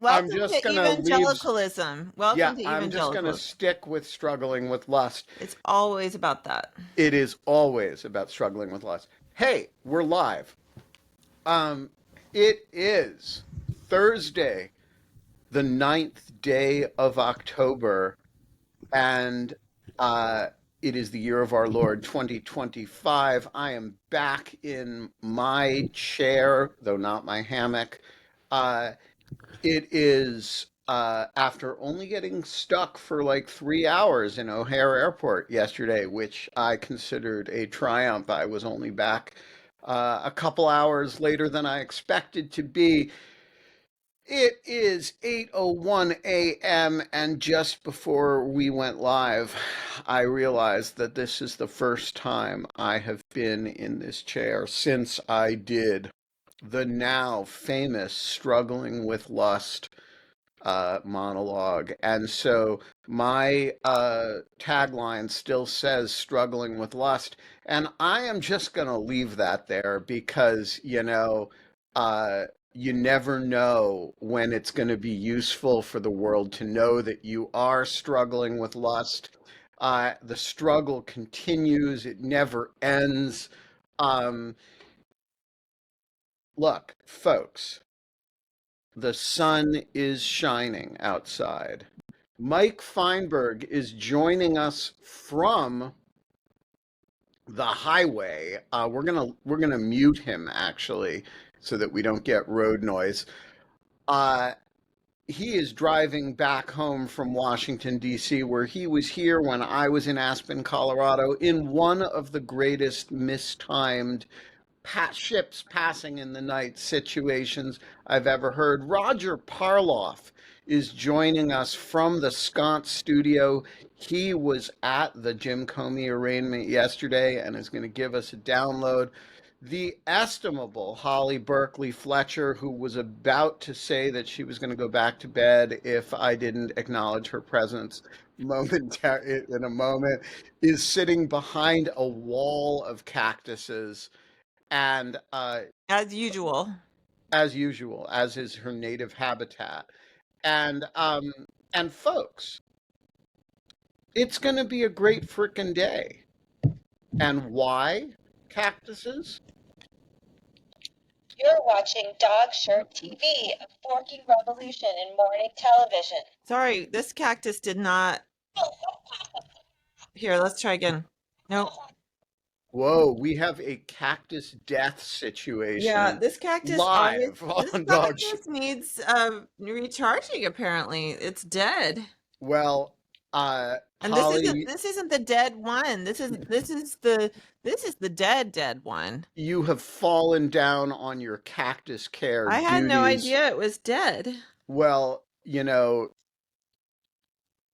I'm Welcome just to going to evangelicalism. Welcome to I'm just going to evangelicalism. stick with struggling with lust. It's always about that. It is always about struggling with lust. Hey, we're live. Um, it is Thursday, the 9th day of October, and uh, it is the year of our Lord 2025. I am back in my chair, though not my hammock. Uh, It is after only getting stuck for like 3 hours in O'Hare Airport yesterday, which I considered a triumph. I was only back a couple hours later than I expected to be. It is 8:01 a.m. and just before we went live, I realized that this is the first time I have been in this chair since I did the now famous Struggling with Lust monologue. And so my tagline still says struggling with lust. And I am just going to leave that there because, uh, you never know when it's going to be useful for the world to know that you are struggling with lust. The struggle continues, it never ends. Um, Look, folks, the sun is shining outside. Mike Feinberg is joining us from the highway. We're gonna mute him actually, so that we don't get road noise. Uh, he is driving back home from Washington D.C., where he was here when I was in Aspen, Colorado, in one of the greatest mistimed ships passing in the night situations I've ever heard. Roger Parloff is joining us from the Sconce studio. He was at the Jim Comey arraignment yesterday and is going to give us a download. The estimable Holly Berkley Fletcher, who was about to say that she was going to go back to bed if I didn't acknowledge her presence in a moment, is sitting behind a wall of cactuses and As usual. as usual, as is her native habitat. And folks, it's going to be a great frickin' day. And why cactuses? You're watching Dog Shirt TV, a forking revolution in morning television. Sorry, this cactus did not. Here, let's try again. No. Whoa, we have a cactus death Yeah, situation this cactus always. live This on Dog Shit. cactus needs recharging. Apparently, it's dead. Well, And Holly, this isn't the dead one. This is the dead one. you have fallen down on your cactus care I had no duties. idea it was dead. Well,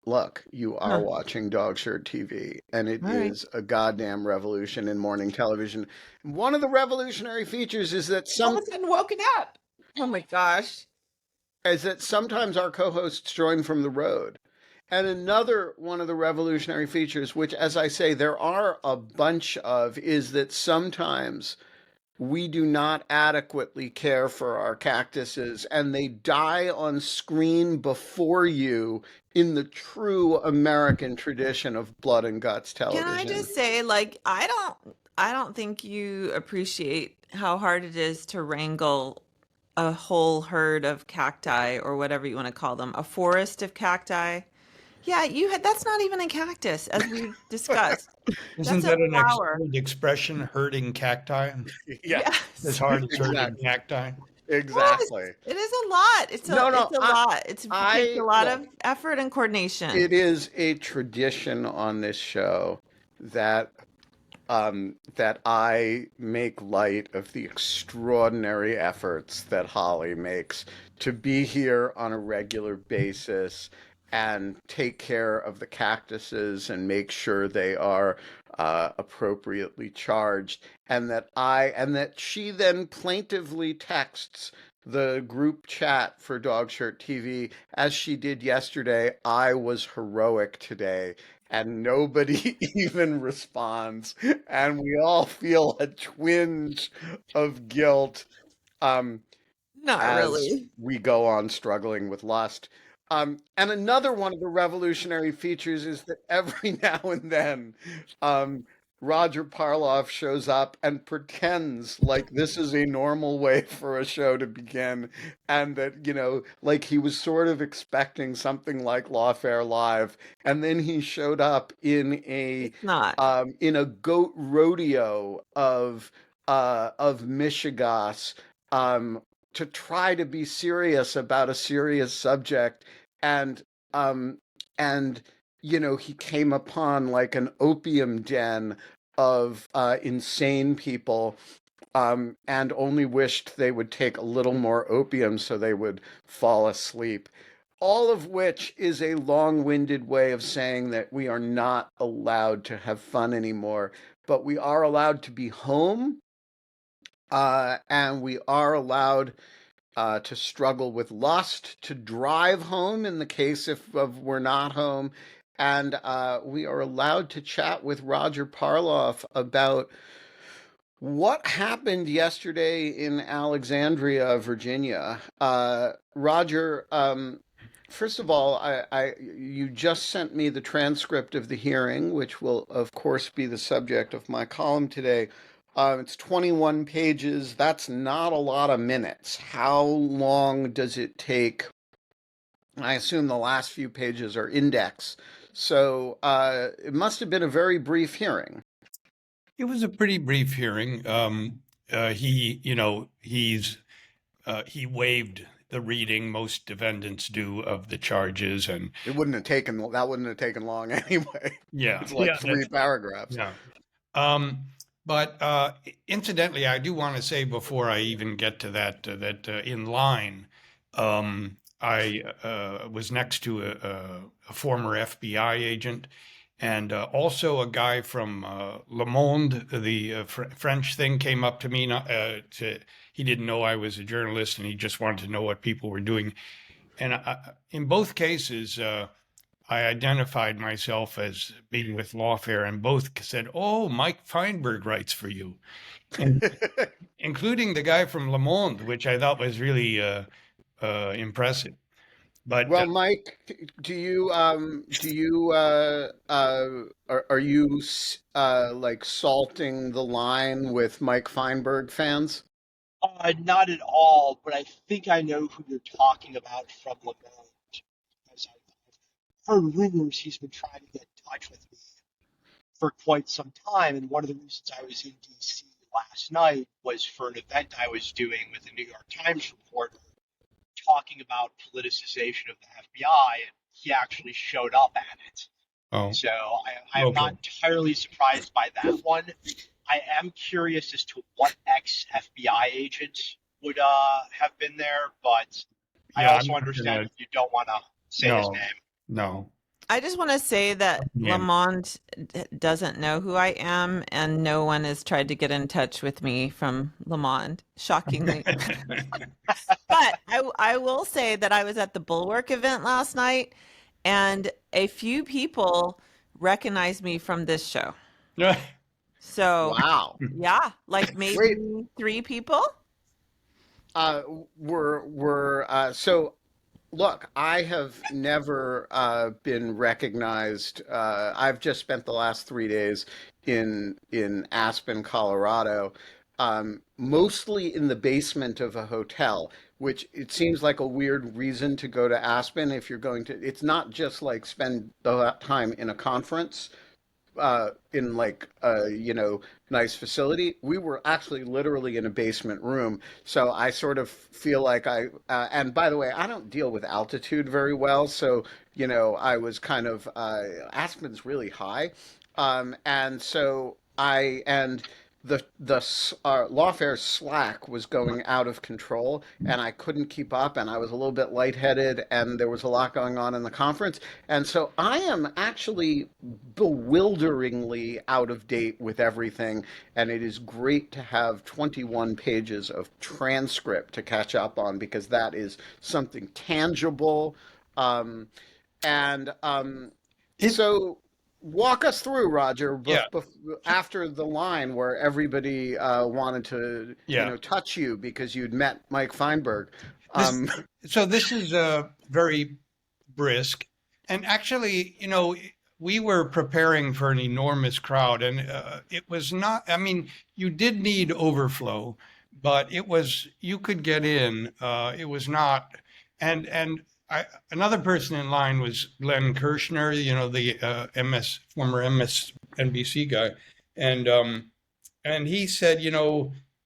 look, you are Huh. watching Dog Shirt TV, and it All right. is a goddamn revolution in morning television. One of the revolutionary features is that All of a sudden woken up. Oh my gosh. sometimes our co-hosts join from the road. And another one of the revolutionary features, which, as I say, there are a bunch of, is that sometimes we do not adequately care for our cactuses and they die on screen before you in the true American tradition of blood and guts Can I television. just say, like, I don't think you appreciate how hard it is to wrangle a whole herd of cacti or whatever you want to call them, a forest of cacti. Yeah, that's not even a cactus, as we discussed. Isn't That's a that an flower. old expression, herding cacti? Yeah, As Yes. hard as herding exactly. cacti. Exactly. It is a lot. No, It's a lot. It takes a lot look, of effort and coordination. it is a tradition on this show that that I make light of the extraordinary efforts that Holly makes to be here on a regular basis and take care of the cactuses and make sure they are appropriately charged, and that she then plaintively texts the group chat for Dog Shirt TV as she did yesterday. I was heroic today, and nobody even responds, and we all feel a twinge of guilt. Um, Not as really. we go on struggling with lust. And another one of the revolutionary features is that every now and then, um, Roger Parloff shows up and pretends like this is a normal way for a show to begin, and that, like he was sort of expecting something like Lawfare Live, and then he showed up It's not. in a goat rodeo of Michigas, um, to try to be serious about a serious subject, and um and he came upon like an opium den of insane people, and only wished they would take a little more opium so they would fall asleep. All of which is a long-winded way of saying that we are not allowed to have fun anymore, but we are allowed to be home, and we are allowed to struggle with lust, to drive home in the case if of we're not home, and we are allowed to chat with Roger Parloff about what happened yesterday in Alexandria, Virginia. Roger, first of all, you just sent me the transcript of the hearing, which will, of course, be the subject of my column today. It's 21 pages. That's not a lot of minutes. How long does it take? I assume the last few pages are index. So it must have been a very brief hearing. It was a pretty brief hearing. He waived the reading most defendants do of the charges, and It wouldn't have taken that wouldn't have taken long anyway. yeah, It's like yeah, three paragraphs. yeah. Um, but incidentally, I do want to say before I even get to that in line, I was next to a former FBI agent, and also a guy from Le Monde, the French thing, came up to me. He didn't know I was a journalist, and he just wanted to know what people were doing. And in both cases, I identified myself as being with Lawfare, and both said, "Oh, Mike Feinberg writes for you," and including the guy from Le Monde, which I thought was really impressive. But Well, Mike, are you like salting the line with Mike Feinberg fans? Not at all, but I think I know who you're talking about from Le Monde, because I've heard rumors he's been trying to get in touch with me for quite some time, and one of the reasons I was in DC last night was for an event I was doing with a New York Times reporter talking about politicization of the FBI, and he actually showed up at it. oh, So I'm okay. not entirely surprised by that one. I am curious as to what ex-FBI agents would have been there, but I Yeah, I'm also not understand gonna. if you don't want to say his No, name. no. I just want to say that Yeah. Lamont doesn't know who I am, and no one has tried to get in touch with me from Lamont, shockingly. But I will say that I was at the Bulwark event last night, and a few people recognized me from this show. So, Wow. yeah, like Wait, maybe three people. uh, so look, I have never been recognized. I've just spent the last 3 days in Aspen, Colorado, mostly in the basement of a hotel, which it seems like a weird reason to go to Aspen if you're going to. It's not just like spend the time in a conference, in like nice facility. We were actually literally in a basement room, so I sort of feel like and by the way, I don't deal with altitude very well, so I was kind of Aspen's really high, and so I and Lawfare Slack was going out of control, and I couldn't keep up, and I was a little bit lightheaded, and there was a lot going on in the conference, and so I am actually bewilderingly out of date with everything, and it is great to have 21 pages of transcript to catch up on because that is something tangible, um, and It so. Walk us through, Roger, Yeah. after the line where everybody wanted to, Yeah. touch you because you'd met Mike Feinberg. This Um, so this is very brisk, and actually, we were preparing for an enormous crowd, and it was not. I mean, you did need overflow, but you could get in. It was not, and another person in line was Glenn Kirshner, the former MSNBC guy, and he said,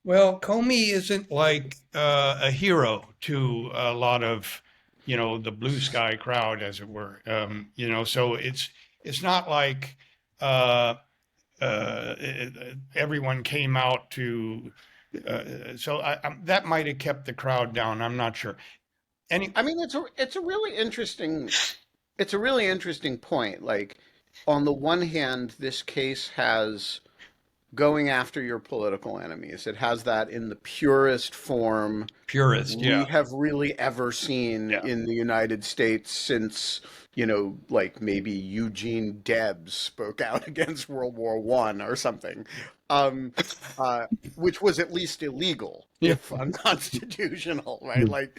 well, Comey isn't like a hero to a lot of, the blue sky crowd, as it were. So it's not like uh, everyone came out to. That might have kept the crowd down. I'm not sure. Any, I mean, it's a really interesting point. Like, on the one hand, this case has going after your political enemies. It has that in the purest form purist, we yeah, have really ever seen yeah. in the United States since, like maybe Eugene Debs spoke out against World War One or something, um, uh, which was at least illegal, Yeah. if unconstitutional, right? Like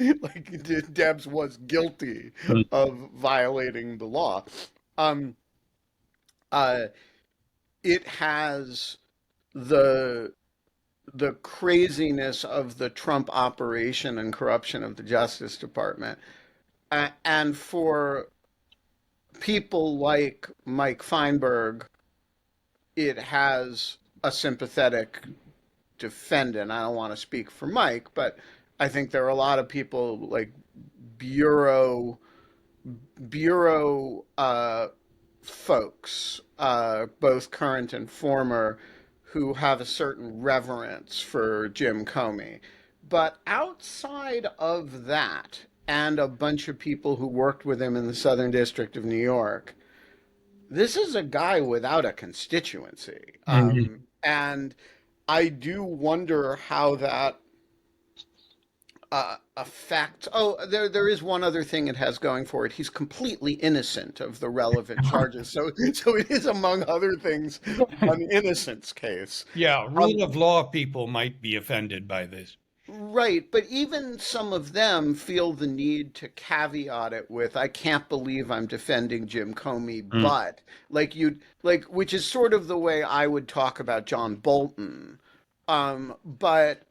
Debs was guilty of violating the law. Um, uh, it has the craziness of the Trump operation and corruption of the Justice Department. And for people like Mike Feinberg, it has a sympathetic defendant. I don't want to speak for Mike, but I think there are a lot of people like bureau bureau folks, both current and former, who have a certain reverence for Jim Comey. But outside of that, and a bunch of people who worked with him in the Southern District of New York, this is a guy without a constituency. Mhm. And I do wonder how that affect. Oh, there is one other thing it has going for it. He's completely innocent of the relevant charges. So it is, among other things, an innocence case. Yeah, Um, rule of law people might be offended by this. right, but even some of them feel the need to caveat it with, "I can't believe I'm defending Jim Comey," Mm. but which is sort of the way I would talk about John Bolton. But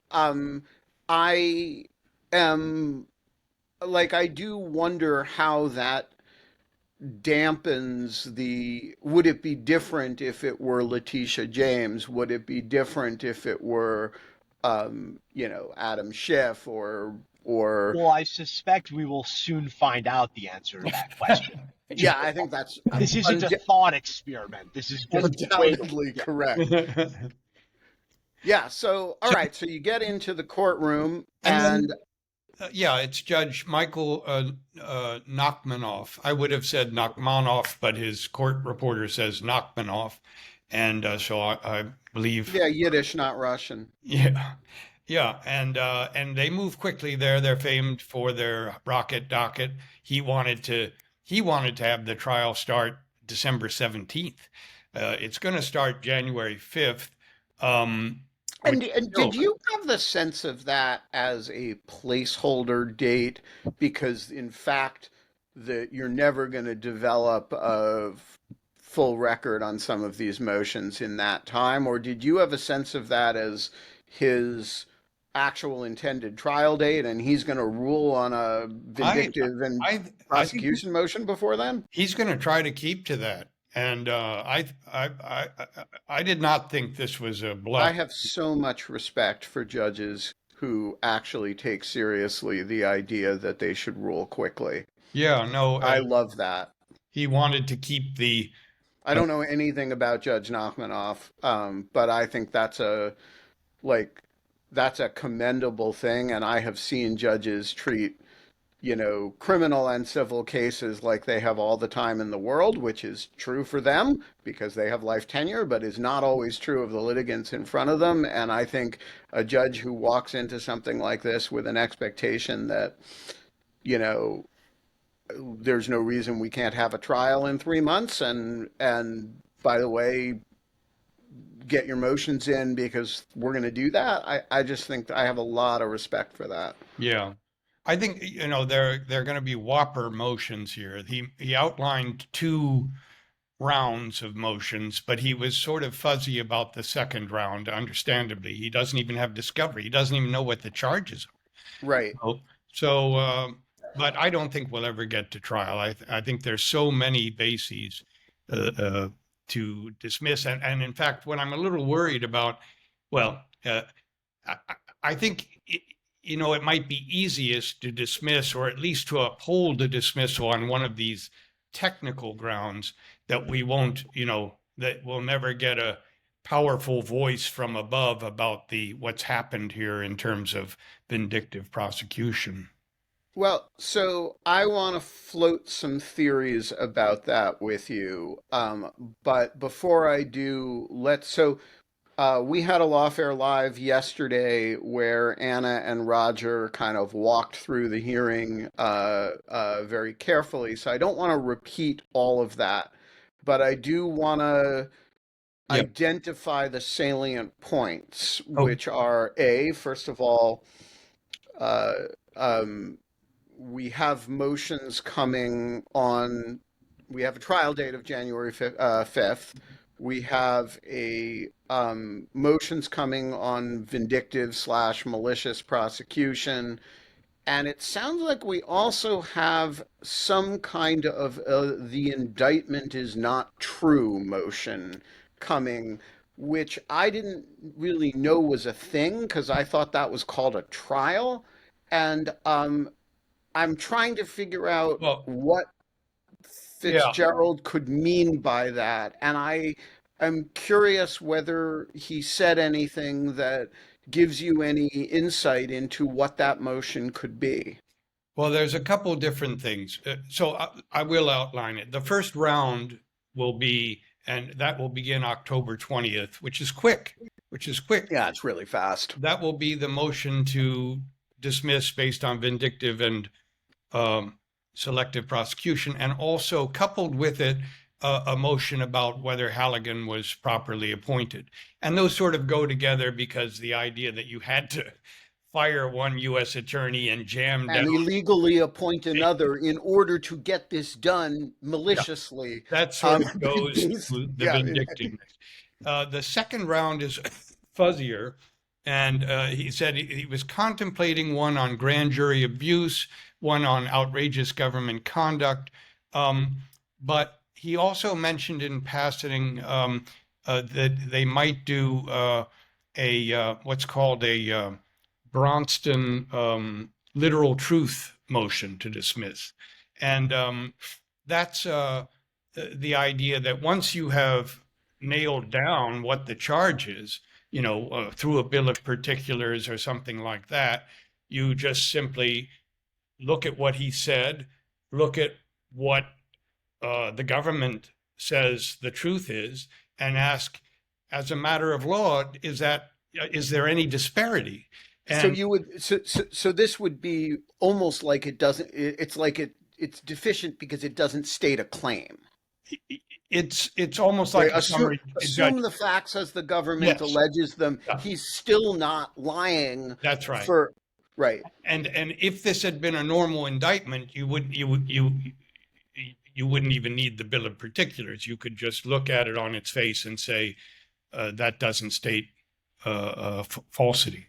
I am I do wonder how that dampens the. Would it be different if it were Letitia James? Would it be different if it were, Adam Schiff or Well, I suspect we will soon find out the answer to that question. yeah, I think that's This isn't a thought experiment. This is just undoubtedly yeah. correct. Yeah, so all So, right, so you get into the courtroom and then and yeah, it's Judge Michael Nachmanoff. I would have said Nachmanoff, but his court reporter says Nachmanoff, and so I believe, yeah, Yiddish, not Russian. yeah, yeah, and they move quickly there. They're famed for their rocket docket. He wanted to have the trial start December 17th. It's going to start January 5th. Which And still, did you have the sense of that as a placeholder date? Because in fact, you're never going to develop a full record on some of these motions in that time, or did you have a sense of that as his actual intended trial date, and he's going to rule on a I vindictive and I think prosecution motion before then? he's going to try to keep to that. And I did not think this was a I bluff. have so much respect for judges who actually take seriously the idea that they should rule quickly. Yeah, no, I love that. he wanted to keep the. I Uh, don't know anything about Judge Nachmanoff, but I think like that's a commendable thing, and I have seen judges treat, criminal and civil cases like they have all the time in the world, which is true for them because they have life tenure, but is not always true of the litigants in front of them. And I think a judge who walks into something like this with an expectation that, you know, there's no reason we can't have a trial in 3 months. And by the way, get your motions in because we're going to do that. I just think I have a lot of respect for that. Yeah. I think, there are going to be whopper motions here. He outlined 2 rounds of motions, but he was sort of fuzzy about the second round, understandably. He doesn't even have discovery. He doesn't even know what the charges Right. are. But I don't think we'll ever get to trial. I think there's so many bases to dismiss. And in fact, what I'm a little worried about, well, I, I think, it might be easiest to dismiss, or at least to uphold the dismissal on one of these technical grounds that we won't, that we'll never get a powerful voice from above about what's happened here in terms of vindictive prosecution. Well, so I want to float some theories about that with you. But before I do, we had a Lawfare Live yesterday where Anna and Roger kind of walked through the hearing very carefully. So I don't want to repeat all of that, but I do want to Yep. identify the salient points, Oh. which are first of all, uh, um, we have motions coming on. We have a trial date of January 5th. We have motions coming on vindictive/malicious prosecution. And it sounds like we also have some kind of the indictment is not true motion coming, which I didn't really know was a thing because I thought that was called a trial. And I'm trying to figure out Well, what yeah. Fitzgerald could mean by that. And I'm curious whether he said anything that gives you any insight into what that motion could be. Well, there's a couple different things. So I will outline it. The first round will be, and that will begin October 20th, which is quick. Yeah, it's really fast. That will be the motion to dismiss based on vindictive and selective prosecution, and also coupled with it, a motion about whether Halligan was properly appointed. And those sort of go together because the idea that you had to fire one U.S. attorney and jam And down, illegally appoint another in order to get this done maliciously. that sort of goes these- to the yeah. vindictiveness. The second round is fuzzier. And he said he was contemplating one on grand jury abuse, one on outrageous government conduct. But he also mentioned in passing that they might do what's called a Bronston literal truth motion to dismiss. And that's the idea that once you have nailed down what the charge is, through a bill of particulars or something like that, you just simply look at what he said, look at what the government says the truth is, and ask, as a matter of law, is there any disparity? And So this would be almost like it's deficient because it doesn't state a claim. it's almost like Right, a summary assume judgment. the facts as the government Yes. alleges them. Yeah. He's still not lying. That's right. Right. And if this had been a normal indictment, you wouldn't even need the bill of particulars. You could just look at it on its face and say that doesn't state falsity.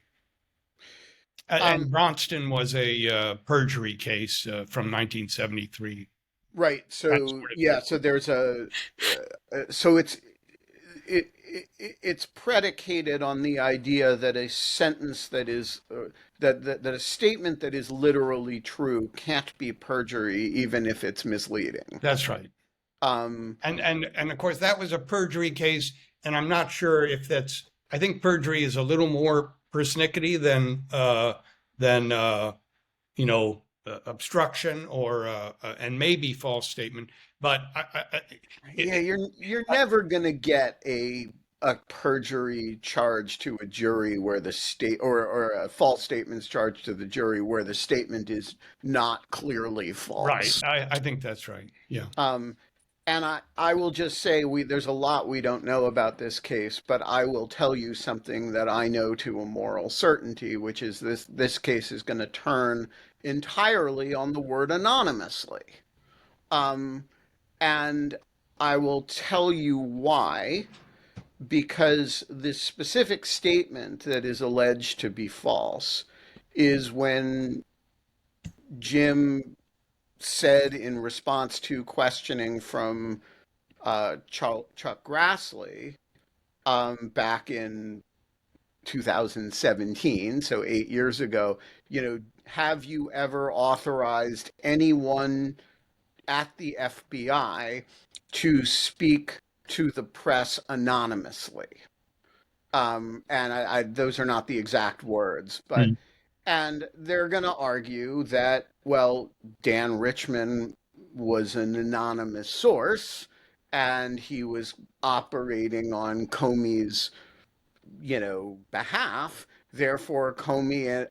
And Bronston was a perjury case from 1973. Right. So so there's so it's predicated on the idea that a sentence that is that a statement that is literally true can't be perjury even if it's misleading. That's right. And of course that was a perjury case, and I'm not sure if that's. I think perjury is a little more persnickety than obstruction or and maybe false statement. But you're never going to get a a perjury charge to a jury where the state or a false statements charge to the jury where the statement is not clearly Right. false. I think that's right. Yeah. Um, and I will just say there's a lot we don't know about this case, but I will tell you something that I know to a moral certainty, which is this case is going to turn entirely on the word anonymously. Um, and I will tell you why, because this specific statement that is alleged to be false is when Jim said in response to questioning from Chuck Grassley back in 2017, so 8 years ago, have you ever authorized anyone at the FBI to speak to the press anonymously? And those are not the exact words, but Mm. and they're going to argue that, well, Dan Richman was an anonymous source and he was operating on Comey's, behalf. Therefore, Comey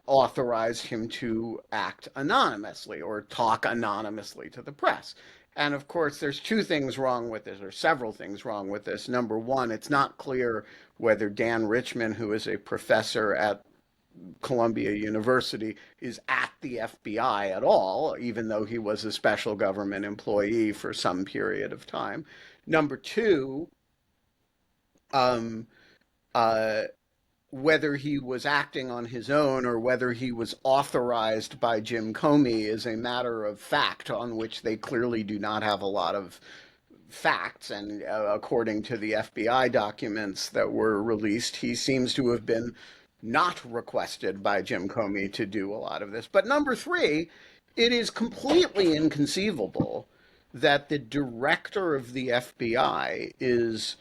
authorized him to act anonymously or talk anonymously to the press. And of course, there's two things wrong with this, or several things wrong with this. Number one, it's not clear whether Dan Richman, who is a professor at Columbia University, is at the FBI at all, even though he was a special government employee for some period of time. Number two, um, uh, whether he was acting on his own or whether he was authorized by Jim Comey is a matter of fact on which they clearly do not have a lot of facts. And according to the FBI documents that were released, he seems to have been not requested by Jim Comey to do a lot of this. But number three, it is completely inconceivable that the director of the FBI is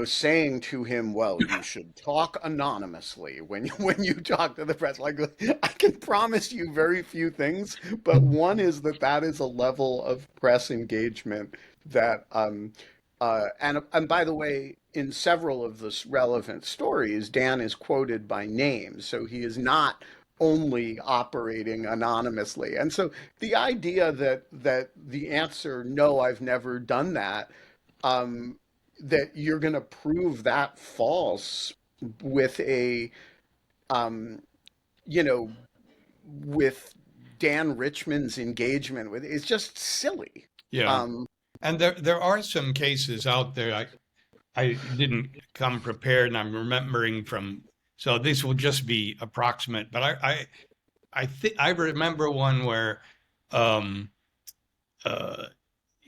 saying to him, well, you should talk anonymously when you talk to the press. Like, I can promise you very few things, but one is that is a level of press engagement that and by the way, in several of the relevant stories, Dan is quoted by name, so he is not only operating anonymously. And so the idea that the answer, no, I've never done that, that you're going to prove that false with um, you know, with Dan Richman's engagement with, it's just silly. Yeah. Um, And there are some cases out there. I didn't come prepared, and I'm remembering from. So this will just be approximate, but I think I remember one where um, uh,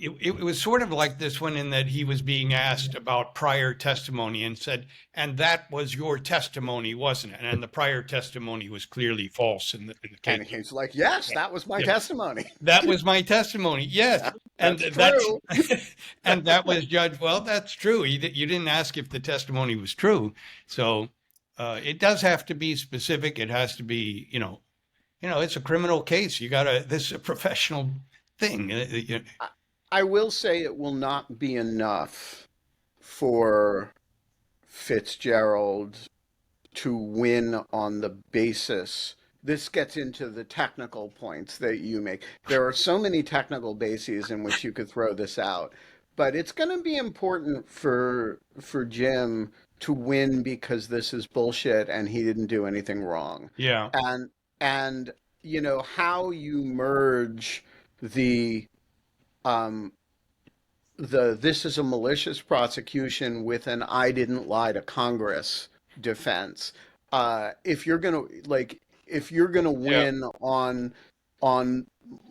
it was sort of like this one in that he was being asked about prior testimony and said, and that was your testimony, wasn't it? And the prior testimony was clearly false in the and case. he's like, yes, that was my Yeah. testimony. That was my testimony. Yes. And That's true. and that was judged. Well, that's true. You didn't ask if the testimony was true. So it does have to be specific. It has to be, it's a criminal case. This is a professional thing. I will say it will not be enough for Fitzgerald to win on the basis. This gets into the technical points that you make. There are so many technical bases in which you could throw this out, but it's going to be important for Jim to win because this is bullshit and he didn't do anything wrong. Yeah. And how you merge the um this is a malicious prosecution with an I didn't lie to Congress defense. If you're gonna Yeah. win on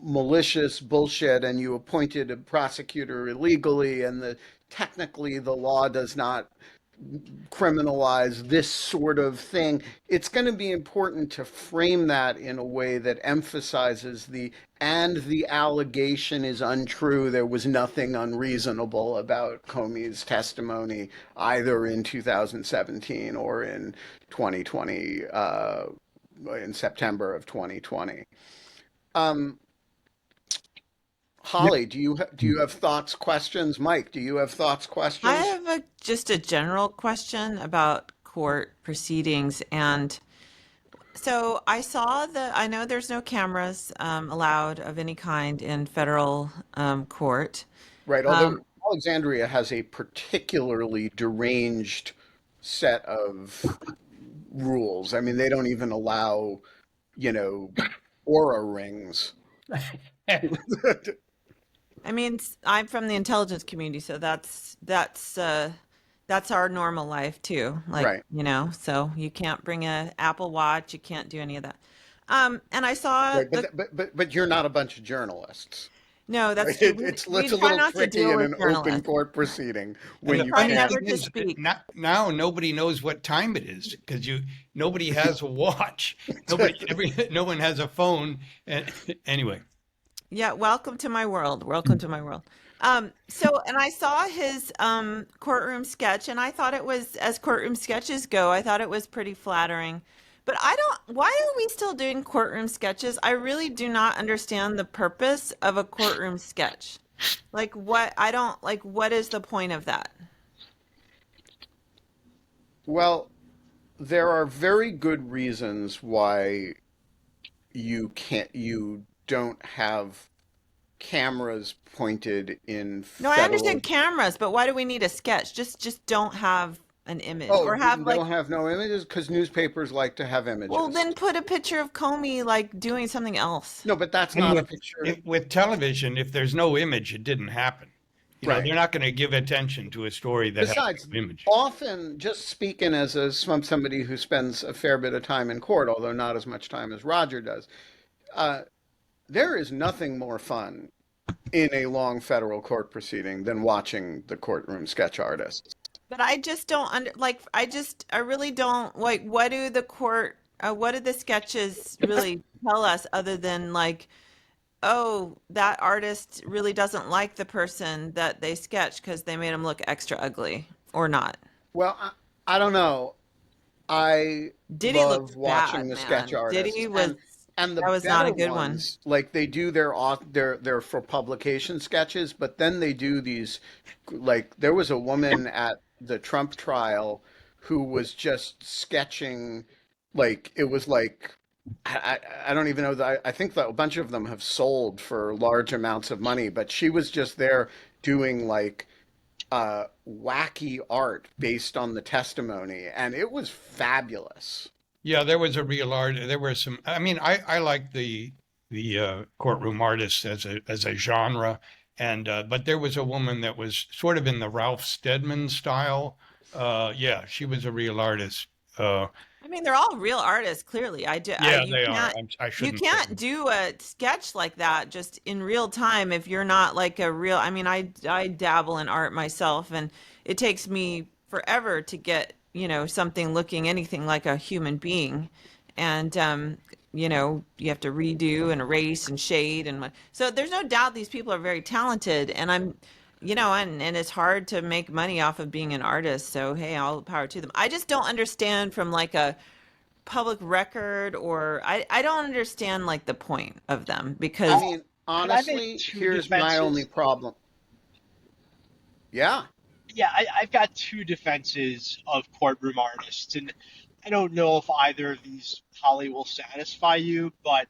malicious bullshit and you appointed a prosecutor illegally and technically the law does not criminalize this sort of thing, it's going to be important to frame that in a way that emphasizes the allegation is untrue. There was nothing unreasonable about Comey's testimony either in 2017 or in 2020, in September of 2020. Holly, do you have thoughts, questions? Mike, do you have thoughts, I questions? have just a general question about court proceedings. And so I know there's no cameras allowed of any kind in federal court. Right, although Um, Alexandria has a particularly deranged set of rules. I mean, they don't even allow, you know, aura rings. I mean, I'm from the intelligence community, so that's our normal life too. Like, Right, so you can't bring a Apple Watch, you can't do any of that. And I saw right, but you're not a bunch of journalists. no, Right? that's true. We It's a try little not to tricky deal in with an open journalists. court proceeding And when the you Try funny can't. never thing to is, speak. now nobody knows what time it is because nobody has a watch. No one has a phone. And anyway, Yeah, welcome to my world. Welcome to my world. And I saw his courtroom sketch, and I thought it was, as courtroom sketches go, I thought it was pretty flattering. But why are we still doing courtroom sketches? I really do not understand the purpose of a courtroom sketch. Like what is the point of that? Well, there are very good reasons why you don't have cameras pointed in No, I federal. understand cameras, but why do we need a sketch? Just don't have an image Oh, or have they like, don't have no images because newspapers like to have well, images. then put a picture of Comey like doing something else. No, but that's and not a with picture. with television, if there's no image, it didn't happen. Right. They're not going to give attention to a story that has Besides, no image. often, just speaking as somebody who spends a fair bit of time in court, although not as much time as Roger does, uh, there is nothing more fun in a long federal court proceeding than watching the courtroom sketch artists. But I just don't I really don't like what do the sketches really tell us other than like, oh, that artist really doesn't like the person that they sketched because they made him look extra ugly or not. Well, I don't know. I Diddy looks love watching bad, the sketch man. artists, and the That was not a better good one. ones, like they do their for publication sketches, but then they do these, like there was a woman at the Trump trial who was just sketching, like it was like I don't even know that I think that a bunch of them have sold for large amounts of money, but she was just there doing like wacky art based on the testimony, and it was fabulous. Yeah, there was a real art. There were some. I mean, I like the courtroom artists as a genre, and but there was a woman that was sort of in the Ralph Steadman style. Yeah, she was a real artist. Uh, I mean, they're all real artists, clearly. yeah, they are. I You shouldn't say. can't do a sketch like that just in real time if you're not like a real. I mean, I dabble in art myself, and it takes me forever to get, something looking anything like a human being. And you have to redo and erase and shade so there's no doubt these people are very talented, and and it's hard to make money off of being an artist. So hey, all the power to them. I just don't understand from like a public record, or I don't understand like the point of them I because mean, Can I make honestly, two here's my only defenses? problem. Yeah, Yeah, I've got two defenses of courtroom artists, and I don't know if either of these, Holly, will satisfy you, but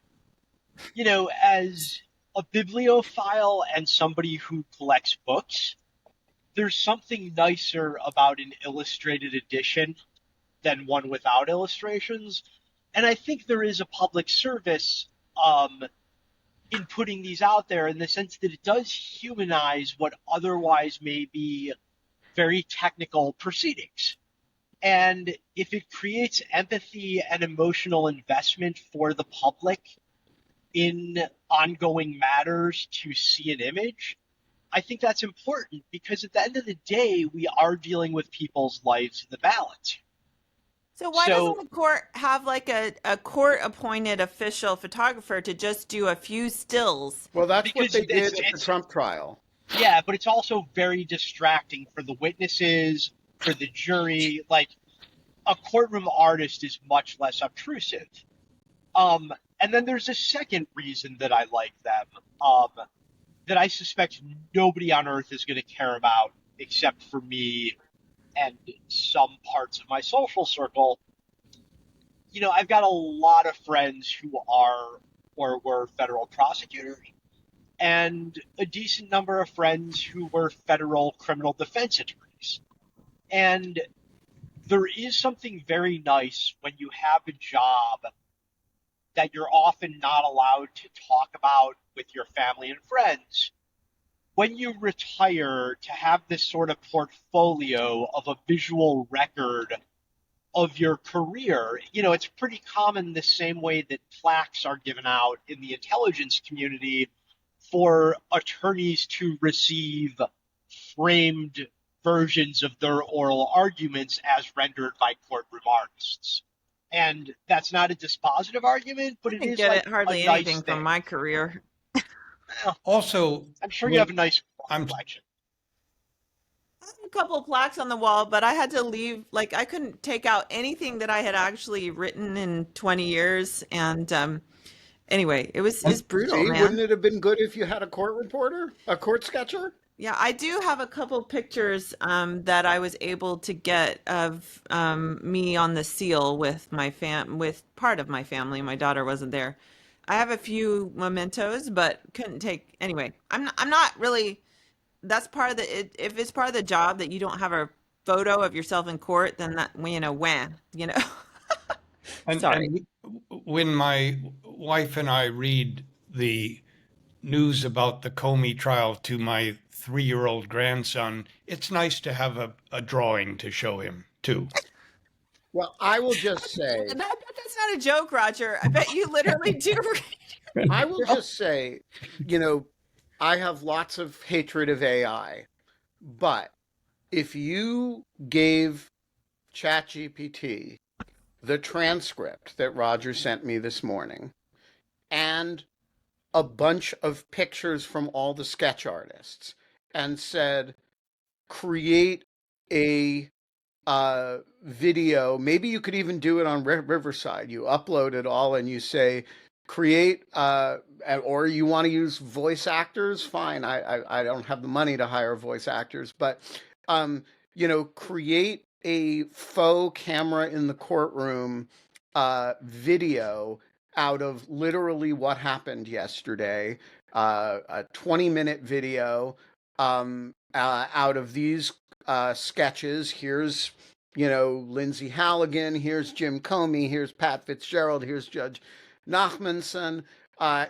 as a bibliophile and somebody who collects books, there's something nicer about an illustrated edition than one without illustrations. And I think there is a public service in putting these out there in the sense that it does humanize what otherwise may be very technical proceedings. And if it creates empathy and emotional investment for the public in ongoing matters to see an image, I think that's important because at the end of the day, we are dealing with people's lives in the balance. so why doesn't So, the court have like a court appointed official photographer to just do a few stills? well, that's what because they did at the it's Trump trial. yeah, but it's also very distracting for the witnesses, for the jury. Like a courtroom artist is much less obtrusive. And then there's a second reason that I like them. Um, that I suspect nobody on earth is going to care about except for me and some parts of my social circle. I've got a lot of friends who are or were federal prosecutors, and a decent number of friends who were federal criminal defense attorneys. And there is something very nice when you have a job that you're often not allowed to talk about with your family and friends. When you retire, to have this sort of portfolio of a visual record of your career. It's pretty common the same way that plaques are given out in the intelligence community for attorneys to receive framed versions of their oral arguments as rendered by courtroom artists. And that's not a dispositive argument, but I it didn't is get like hardly a nice anything thing. from my career. Well, Also, I'm sure you have a nice I'm collection. I have a couple of plaques on the wall, but I had to leave. Like, I couldn't take out anything that I had actually written in 20 years. And anyway, it's brutal, See, wouldn't man. it have been good if you had a court reporter, a court sketcher? Yeah, I do have a couple pictures that I was able to get of me on the seal with with part of my family. My daughter wasn't there. I have a few mementos, but couldn't take anyway. I'm not really. That's part of if it's part of the job that you don't have a photo of yourself in court, then that when. Sorry. and when my wife and I read the news about the Comey trial to my 3-year-old grandson, it's nice to have a drawing to show him too. Well, I will just say, That's not a joke, Roger. I bet you literally do. I will just say, I have lots of hatred of AI, but if you gave ChatGPT the transcript that Roger sent me this morning and a bunch of pictures from all the sketch artists and said, create a video, maybe you could even do it on Riverside. You upload it all and you say, create, or you want to use voice actors, fine. I don't have the money to hire voice actors, but, create a faux camera in the courtroom video out of literally what happened yesterday, a 20-minute video out of these sketches. Here's, Lindsay Halligan, here's Jim Comey, here's Pat Fitzgerald, here's Judge Nachmanson.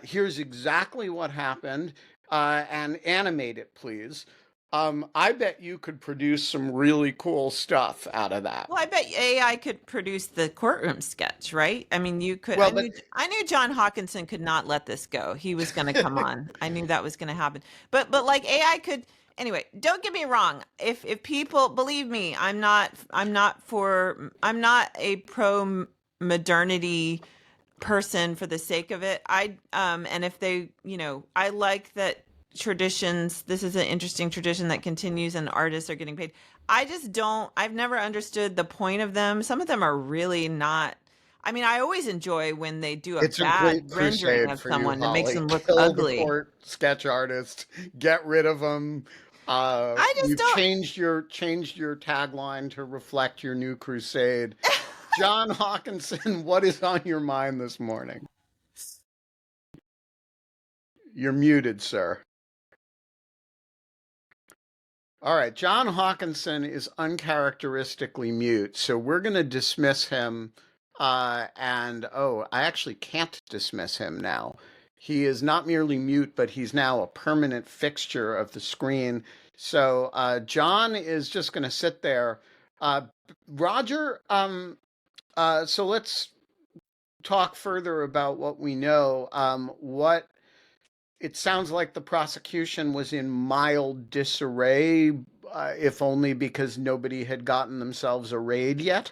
Here's exactly what happened, and animate it, please. I bet you could produce some really cool stuff out of that. Well, I bet AI could produce the courtroom sketch, right? I mean, you could. Well, I knew John Hawkinson could not let this go. He was going to come on. I knew that was going to happen. But like AI could. Anyway, don't get me wrong. If people believe me, I'm not a pro modernity person for the sake of it. And if they, I like that traditions. This is an interesting tradition that continues and artists are getting paid. I've never understood the point of them. Some of them are really not. I mean, I always enjoy when they do a it's bad a great rendering crusade of for someone you, that makes Holly. them look Kill ugly. the court sketch artist, get rid of them. I just You've don't. changed your tagline to reflect your new crusade. John Hawkinson, what is on your mind this morning? You're muted, sir. All right, John Hawkinson is uncharacteristically mute, so we're going to dismiss him. I actually can't dismiss him now. He is not merely mute, but he's now a permanent fixture of the screen. So John is just going to sit there. Roger, so let's talk further about what we know. It sounds like the prosecution was in mild disarray, if only because nobody had gotten themselves arraigned yet.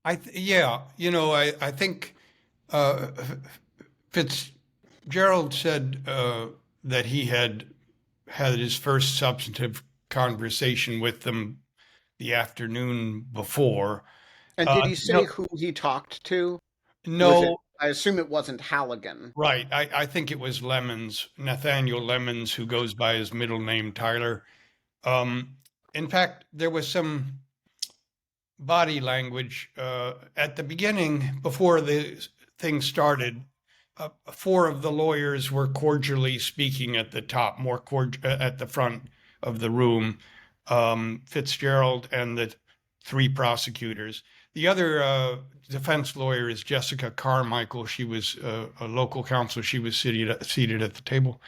I think Fitzgerald said that he had his first substantive conversation with them the afternoon before. And did he say who he talked to? No, I assume it wasn't Halligan. Right. I think it was Lemons, Nathaniel Lemons, who goes by his middle name, Tyler. Um, in fact, there was some body language at the beginning before the thing started. Four of the lawyers were cordially speaking at the top, more at the front of the room. Fitzgerald and the three prosecutors. The other defense lawyer is Jessica Carmichael. She was a local counsel. She was seated at the table.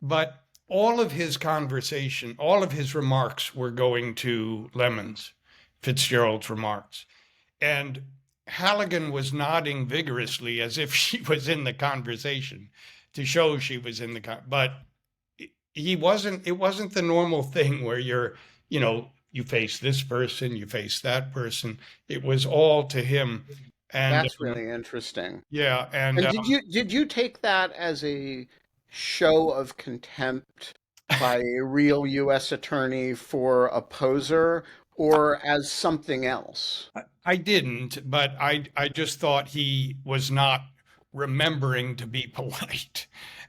But all of his conversation, all of his remarks were going to Lemons, Fitzgerald's remarks. And Halligan was nodding vigorously as if she was in the conversation to show she was in the but it wasn't the normal thing where you face this person, you face that person. It was all to him. And That's really interesting. yeah, And did you take that as a show of contempt by a real U.S. attorney for a poser, or as something else? I didn't, but I just thought he was not remembering to be polite.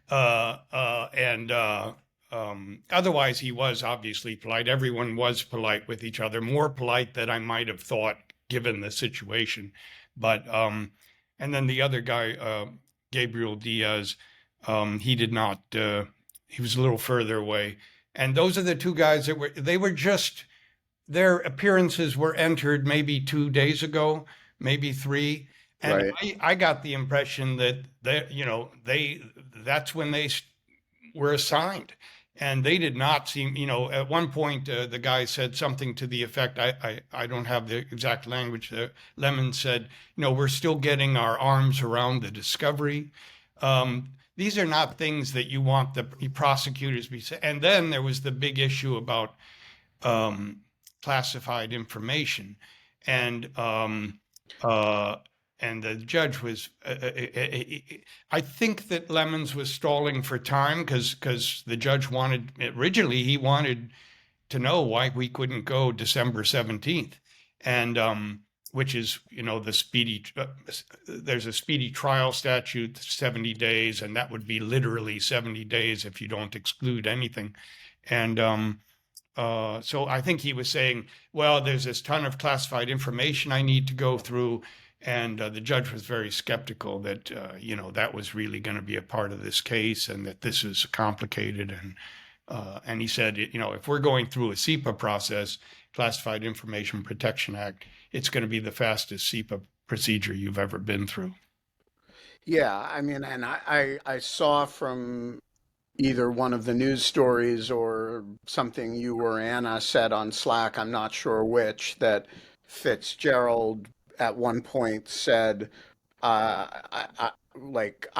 And otherwise, he was obviously polite. Everyone was polite with each other, more polite than I might have thought given the situation. But and then the other guy, Gabriel Diaz, he did not. He was a little further away. And those are the two guys they were just. Their appearances were entered maybe 2 days ago, maybe 3, and Right. I got the impression that that's when they were assigned, and they did not seem. At one point, the guy said something to the effect, I don't have the exact language. Lemon said, we're still getting our arms around the discovery. These are not things that you want the prosecutors to be saying. And then there was the big issue about classified information, and the judge was. I think that Lemons was stalling for time because the judge originally he wanted to know why we couldn't go December 17th, and which is the speedy. There's a speedy trial statute, 70 days, and that would be literally 70 days if you don't exclude anything, and. So I think he was saying, well, there's this ton of classified information I need to go through. And the judge was very skeptical that, that was really going to be a part of this case and that this is complicated. And he said, if we're going through a SIPA process, Classified Information Protection Act, it's going to be the fastest SIPA procedure you've ever been through. Yeah, I mean, and I saw from either one of the news stories or something you or Anna said on Slack, I'm not sure which, that Fitzgerald at one point said, I'm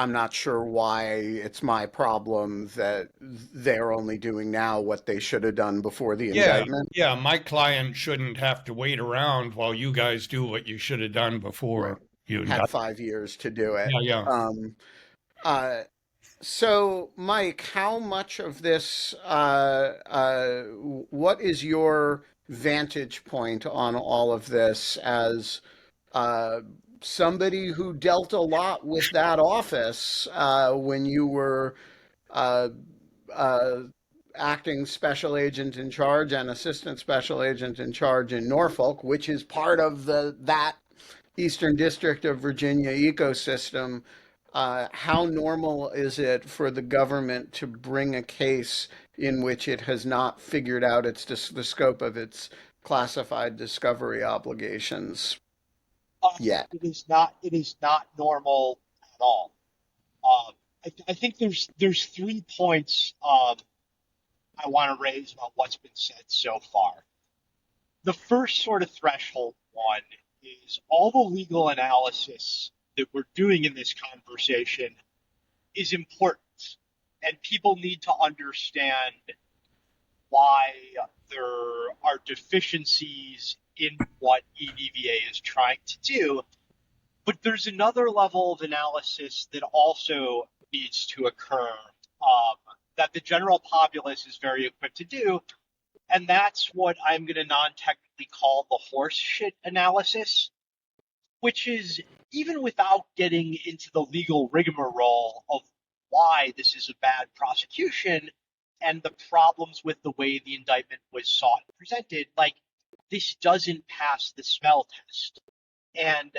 not sure why it's my problem that they're only doing now what they should have done before the indictment. Yeah, my client shouldn't have to wait around while you guys do what you should have done before you Had indict. 5 years to do it. Yeah. So, Mike, how much of this, what is your vantage point on all of this as somebody who dealt a lot with that office when you were uh, uh, acting special agent in charge and assistant special agent in charge in Norfolk, which is part of that Eastern District of Virginia ecosystem? How normal is it for the government to bring a case in which it has not figured out the scope of its classified discovery obligations yet? It is not. It is not normal at all. I think there's 3 points I want to raise about what's been said so far. The first sort of threshold one is all the legal analysis that we're doing in this conversation is important, and people need to understand why there are deficiencies in what EDVA is trying to do. But there's another level of analysis that also needs to occur that the general populace is very equipped to do, and that's what I'm going to non-technically call the horse shit analysis. which is, even without getting into the legal rigmarole of why this is a bad prosecution and the problems with the way the indictment was sought and presented, like, this doesn't pass the smell test. And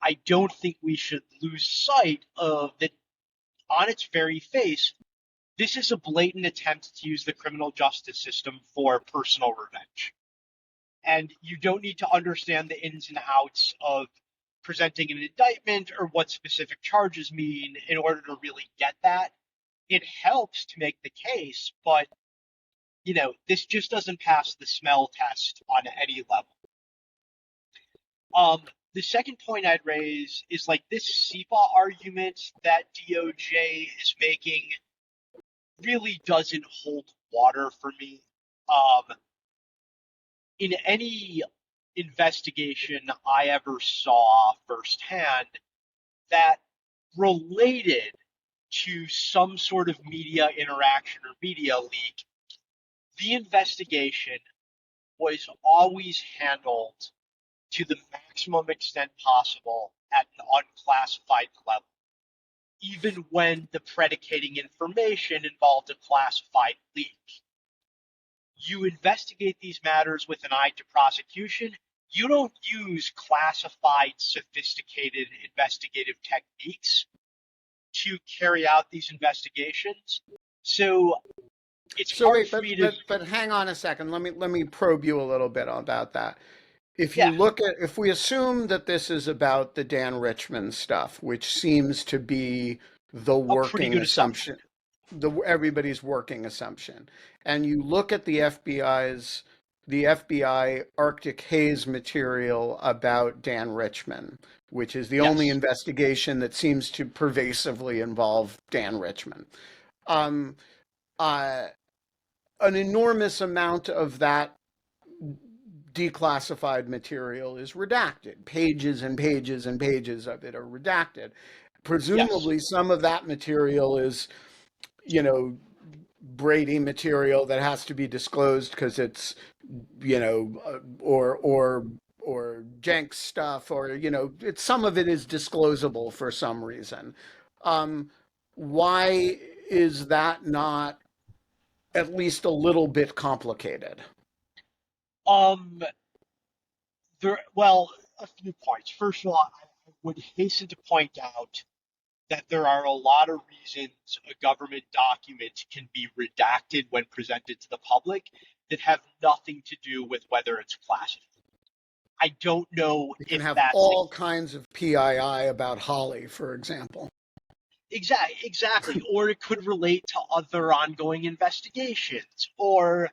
I don't think we should lose sight of that. On its very face, this is a blatant attempt to use the criminal justice system for personal revenge. And you don't need to understand the ins and outs of presenting an indictment or what specific charges mean in order to really get that. It helps to make the case, but this just doesn't pass the smell test on any level. The second point I'd raise is, like, this SEPA argument that DOJ is making really doesn't hold water for me. In any investigation I ever saw firsthand that related to some sort of media interaction or media leak, the investigation was always handled to the maximum extent possible at an unclassified level, even when the predicating information involved a classified leak. You investigate these matters with an eye to prosecution. You don't use classified, sophisticated investigative techniques to carry out these investigations. So it's hard for me to. But hang on a second. Let me probe you a little bit about that. If you Yeah. if we assume that this is about the Dan Richmond stuff, which seems to be the A pretty working good assumption, everybody's working assumption, and you look at the FBI Arctic Haze material about Dan Richmond, which is the only Yes. investigation that seems to pervasively involve Dan Richmond. Um, uh, an enormous amount of that declassified material is redacted. Pages and pages and pages of it are redacted. Presumably, Yes. some of that material is, Brady material that has to be disclosed because it's, or Jenks stuff, or it's, some of it is disclosable for some reason. Why is that not at least a little bit complicated? Well, a few points. First of all, I would hasten to point out that there are a lot of reasons a government document can be redacted when presented to the public that have nothing to do with whether it's classified. I don't know You can if have that's all kinds of PII about Holly, for example. exactly, or it could relate to other ongoing investigations, or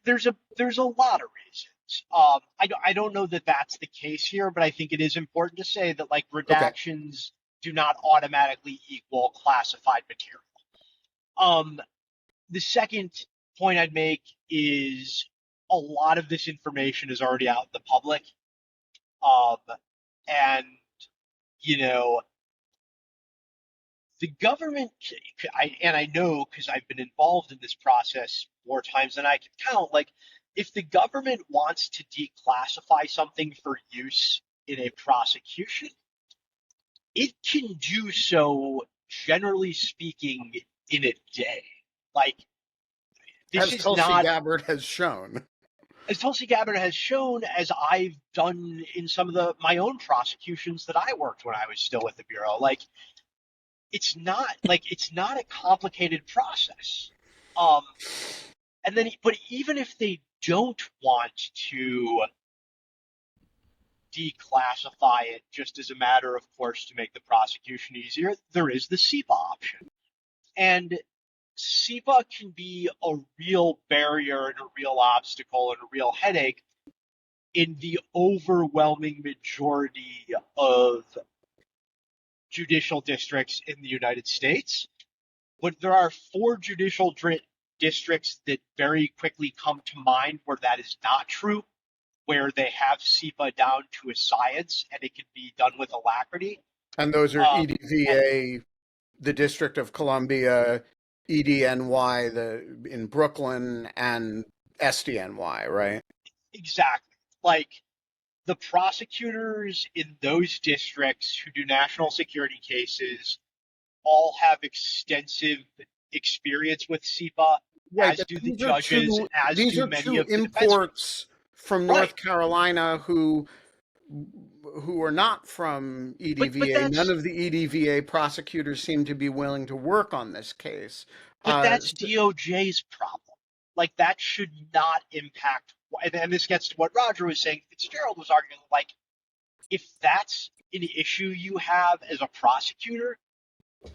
there's a lot of reasons. I don't know that that's the case here, but I think it is important to say that, like, Okay. redactions do not automatically equal classified material. The second point I'd make is a lot of this information is already out in the public, and the government, I know because I've been involved in this process more times than I can count, like, if the government wants to declassify something for use in a prosecution, it can do so, generally speaking, in a day. Like, this As is Tulsi not, Gabbard has shown. as Tulsi Gabbard has shown, as I've done in some of my own prosecutions that I worked when I was still with the Bureau. Like, it's not a complicated process. And then, but even if they don't want to declassify it just as a matter of course to make the prosecution easier, there is the SEPA option. And SEPA can be a real barrier and a real obstacle and a real headache in the overwhelming majority of judicial districts in the United States. But there are 4 judicial districts that very quickly come to mind where that is not true, where they have SEPA down to a science and it can be done with alacrity. And those are EDVA, the District of Columbia, EDNY, in Brooklyn, and SDNY, right? Exactly. Like, the prosecutors in those districts who do national security cases all have extensive experience with SEPA, Right, as but do the judges, as these do are many two of the defensemen. imports from Right. North Carolina who are not from But EDVA. None that's of the EDVA prosecutors seem to be willing to work on this case. but Uh, that's DOJ's problem. Like that should not impact. And this gets to what Roger was saying. Fitzgerald was arguing like if that's an issue you have as a prosecutor,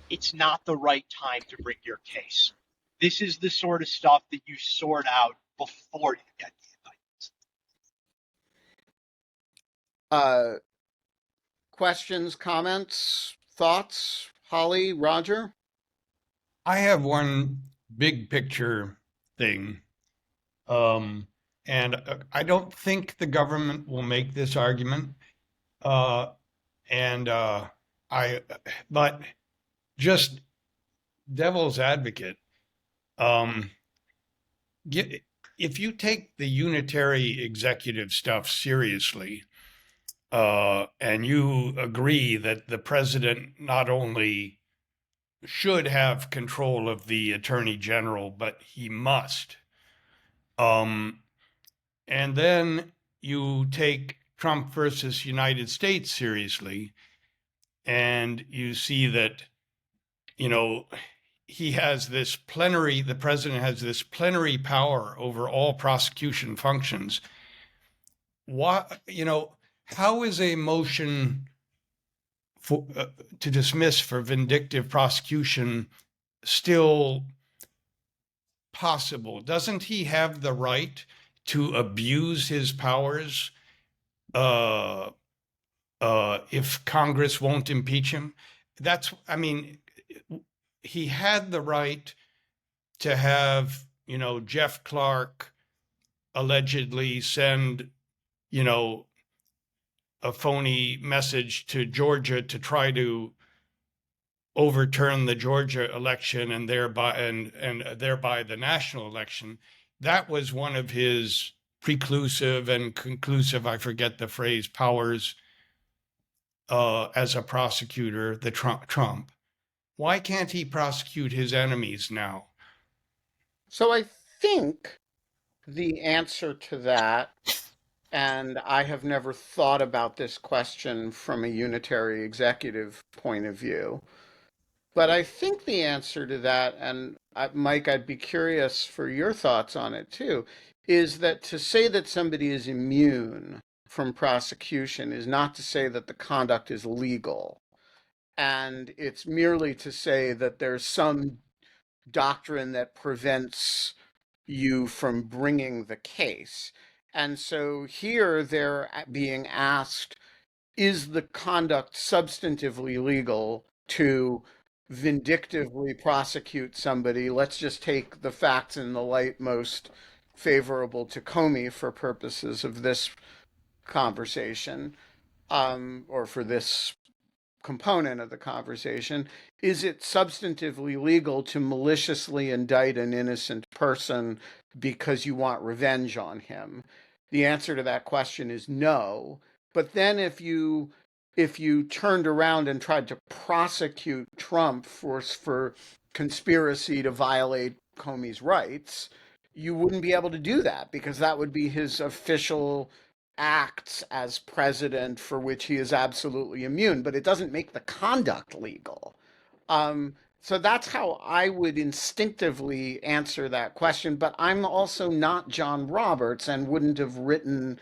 it's not the right time to bring your case. This is the sort of stuff that you sort out before you get the uh, questions, comments, thoughts? Holly, Roger? I have one big picture thing. And I don't think the government will make this argument. Uh, and I, but just devil's advocate, um, get, if you take the unitary executive stuff seriously, and you agree that the president not only should have control of the attorney general, but he must. And then you take Trump versus United States seriously, and you see that, you know, he has this plenary, the president has this plenary power over all prosecution functions. What, you know, how is a motion for, to dismiss for vindictive prosecution still possible? Doesn't he have the right to abuse his powers if Congress won't impeach him? That's, I mean, he had the right to have, you know, Jeff Clark allegedly send, you know, a phony message to Georgia to try to overturn the Georgia election and thereby the national election. That was one of his preclusive and conclusive, I forget the phrase, powers as a prosecutor, the Trump. Why can't he prosecute his enemies now? So I think the answer to that, and I have never thought about this question from a unitary executive point of view, but I think the answer to that, and Mike, I'd be curious for your thoughts on it too, is that to say that somebody is immune from prosecution is not to say that the conduct is legal. And it's merely to say that there's some doctrine that prevents you from bringing the case. And so here they're being asked, is the conduct substantively legal to vindictively prosecute somebody? Let's just take the facts in the light most favorable to Comey for purposes of this conversation, or for this component of the conversation. Is it substantively legal to maliciously indict an innocent person because you want revenge on him? The answer to that question is no. But then if you turned around and tried to prosecute Trump for conspiracy to violate Comey's rights, you wouldn't be able to do that because that would be his official acts as president for which he is absolutely immune, but it doesn't make the conduct legal. So that's how I would instinctively answer that question. But I'm also not John Roberts and wouldn't have written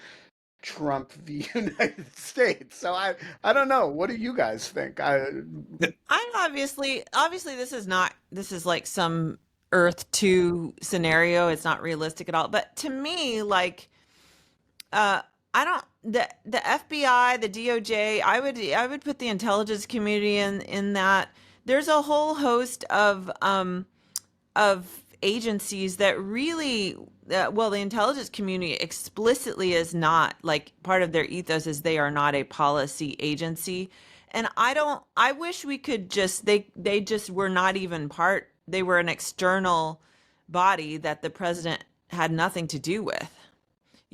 Trump v. United States. So I don't know. What do you guys think? I'm obviously this is like some Earth 2 scenario. It's not realistic at all. But to me, like I don't the FBI, the DOJ, I would put the intelligence community in that. There's a whole host of agencies that really well, the intelligence community explicitly is not, like, part of their ethos is they are not a policy agency. And I wish we could just they just were not even part, they were an external body that the president had nothing to do with.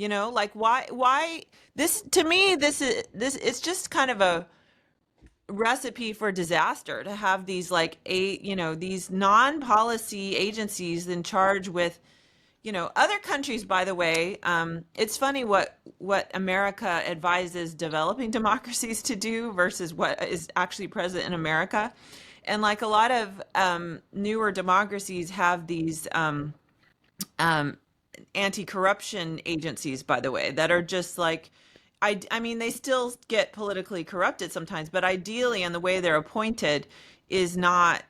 Like why this to me this it's just kind of a recipe for disaster to have these these non-policy agencies in charge with other countries. By the way, it's funny what America advises developing democracies to do versus what is actually present in America. And like a lot of newer democracies have these um, anti-corruption agencies, by the way, that are just like, I mean, they still get politically corrupted sometimes, but ideally, and the way they're appointed is not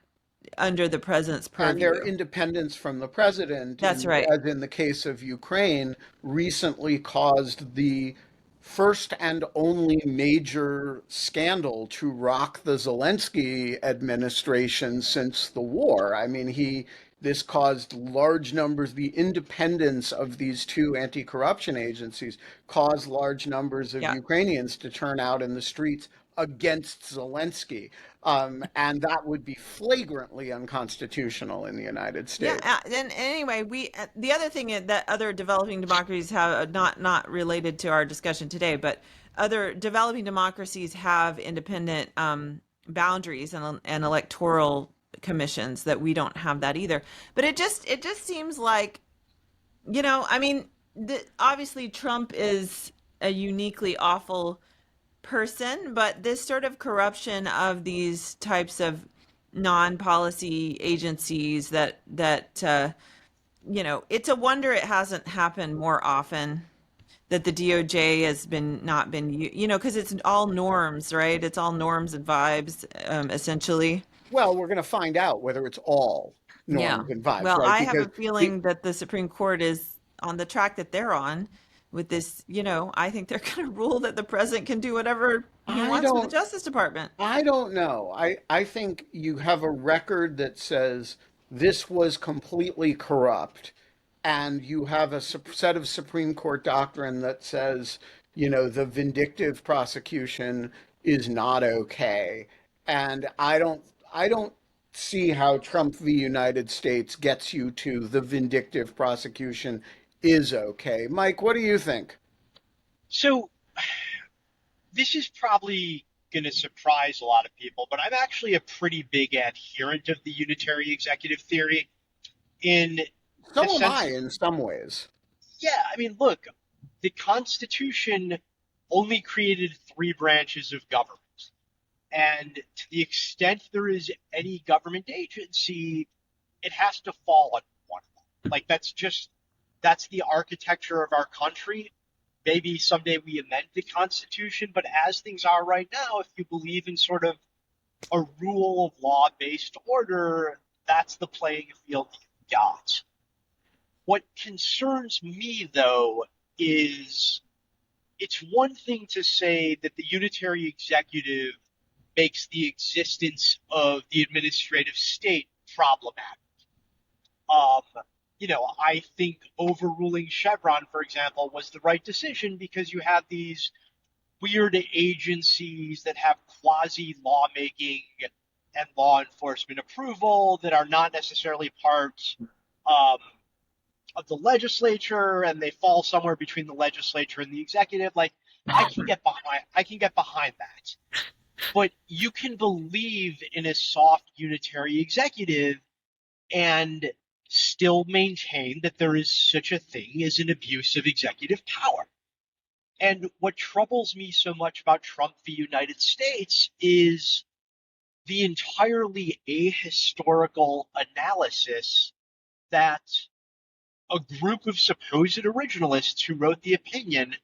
under the president's And their purview. independence from the president, That's right. as in the case of Ukraine, recently caused the first and only major scandal to rock the Zelensky administration since the war. I mean, this caused large numbers, the independence of these two anti-corruption agencies caused large numbers of Yeah. Ukrainians to turn out in the streets against Zelensky. And that would be flagrantly unconstitutional in the United Yeah, States. and anyway, the other thing that other developing democracies have, not related to our discussion today, but other developing democracies have independent boundaries and electoral commissions that we don't have that either. But it just seems like, I mean, obviously Trump is a uniquely awful person, but this sort of corruption of these types of non-policy agencies it's a wonder it hasn't happened more often, that the DOJ has not been, because it's all norms, right? It's all norms and vibes, essentially. Well, we're going to find out whether it's all Yeah. norms and vibes, Well, right? I have Because a feeling that the Supreme Court is on the track that they're on with this. I think they're going to rule that the president can do whatever he I wants with the don't Justice Department. I don't know. I think you have a record that says this was completely corrupt, and you have a set of Supreme Court doctrine that says, the vindictive prosecution is not okay. And I don't see how Trump v. United States gets you to the vindictive prosecution is okay. Mike, what do you think? So this is probably going to surprise a lot of people, but I'm actually a pretty big adherent of the unitary executive theory in the So am I sense, in some ways. yeah, I mean, look, the Constitution only created three branches of government. And to the extent there is any government agency, it has to fall on one of them. Like that's the architecture of our country. Maybe someday we amend the Constitution, but as things are right now, if you believe in sort of a rule of law based order, that's the playing field you got. What concerns me, though, is it's one thing to say that the unitary executive makes the existence of the administrative state problematic. Um, I think overruling Chevron, for example, was the right decision because you have these weird agencies that have quasi lawmaking and law enforcement approval that are not necessarily part um, of the legislature, and they fall somewhere between the legislature and the executive. Like I can get behind that. But you can believe in a soft unitary executive and still maintain that there is such a thing as an abuse of executive power. And what troubles me so much about Trump v. United States is the entirely ahistorical analysis that a group of supposed originalists who wrote the opinion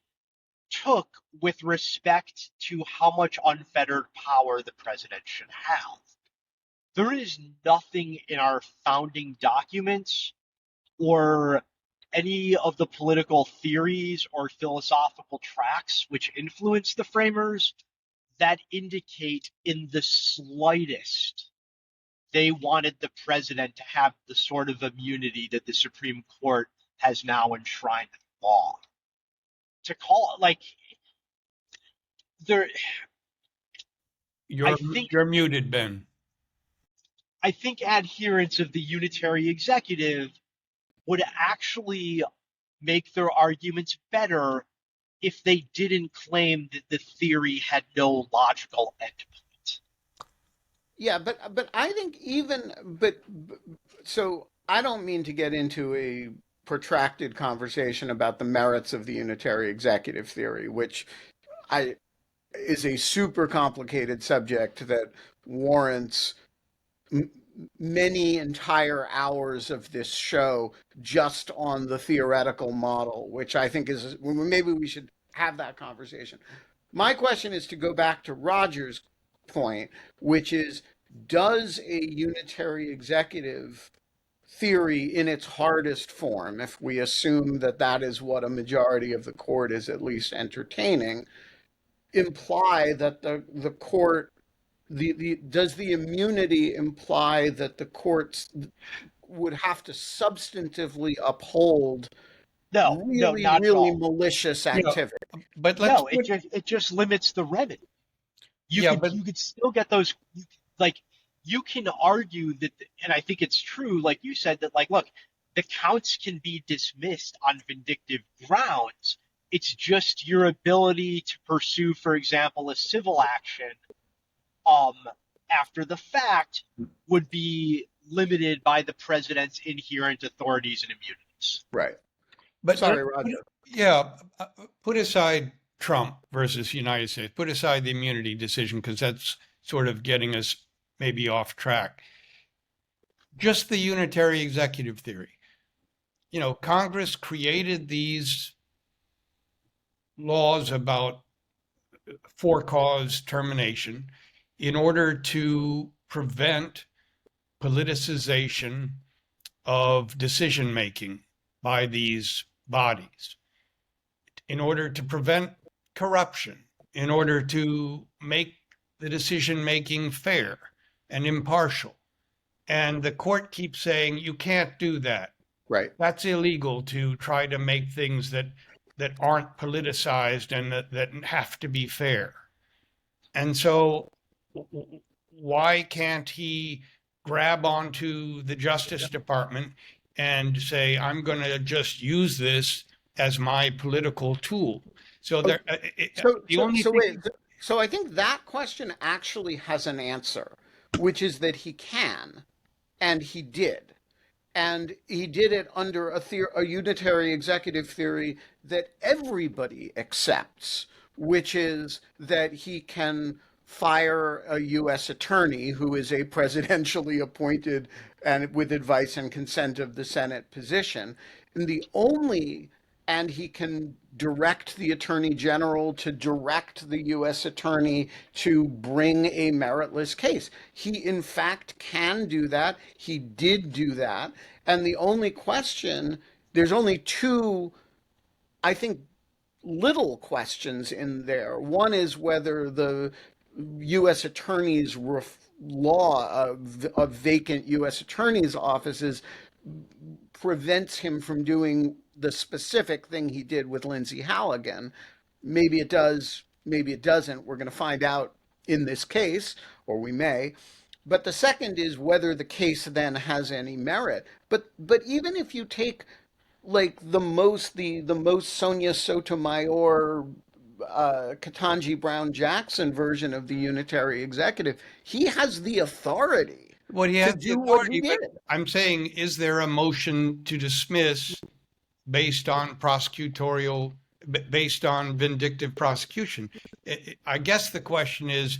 took with respect to how much unfettered power the president should have. There is nothing in our founding documents or any of the political theories or philosophical tracks which influence the framers that indicate in the slightest they wanted the president to have the sort of immunity that the Supreme Court has now enshrined in law. To call it like there, I You're think you're muted, Ben. I think adherents of the unitary executive would actually make their arguments better if they didn't claim that the theory had no logical endpoint. Yeah, but I think so I don't mean to get into a protracted conversation about the merits of the unitary executive theory, which I is a super complicated subject that warrants m- many entire hours of this show just on the theoretical model, which I think is maybe we should have that conversation. My question is to go back to Roger's point, which is, does a unitary executive theory in its hardest form, if we assume that that is what a majority of the court is at least entertaining, imply that the court the does the immunity imply that the courts would have to substantively uphold No, no, really, not at really all. malicious You know, activity? but let's No, put, it just limits the remedy. yeah, but You could still get those, like, you can argue that, and I think it's true, like you said, that, like, look, the counts can be dismissed on vindictive grounds. It's just your ability to pursue, for example, a civil action um after the fact would be limited by the president's inherent authorities and immunities. Right. but Sorry, Roger. yeah, put aside Trump versus United States. Put aside the immunity decision because that's sort of getting us maybe off track. Just the unitary executive theory. You know, Congress created these laws about for cause termination in order to prevent politicization of decision making by these bodies, in order to prevent corruption, in order to make the decision making fair and impartial. And the court keeps saying, you can't do that. Right. That's illegal to try to make things that aren't politicized and that have to be fair. And so why can't he grab onto the Justice Department and say, I'm going to just use this as my political tool? So there, the only So thing, wait. So I think that question actually has an answer, which is that he can, and he did. And he did it under a unitary executive theory that everybody accepts, which is that he can fire a U.S. attorney who is a presidentially appointed and with advice and consent of the Senate position. And he can direct the attorney general to direct the U.S. attorney to bring a meritless case. He, in fact, can do that. He did do that. And the only question, there's only two, I think, little questions in there. One is whether the U.S. attorney's law of vacant U.S. attorney's offices prevents him from doing the specific thing he did with Lindsay Halligan. Maybe it does, maybe it doesn't. We're going to find out in this case, or we may. But the second is whether the case then has any merit. But even if you take like the most Sonia Sotomayor, Ketanji Brown Jackson version of the unitary executive, he has the authority well, he to has the do what he authority, but did. I'm saying, is there a motion to dismiss based on prosecutorial, based on vindictive prosecution? I guess the question is,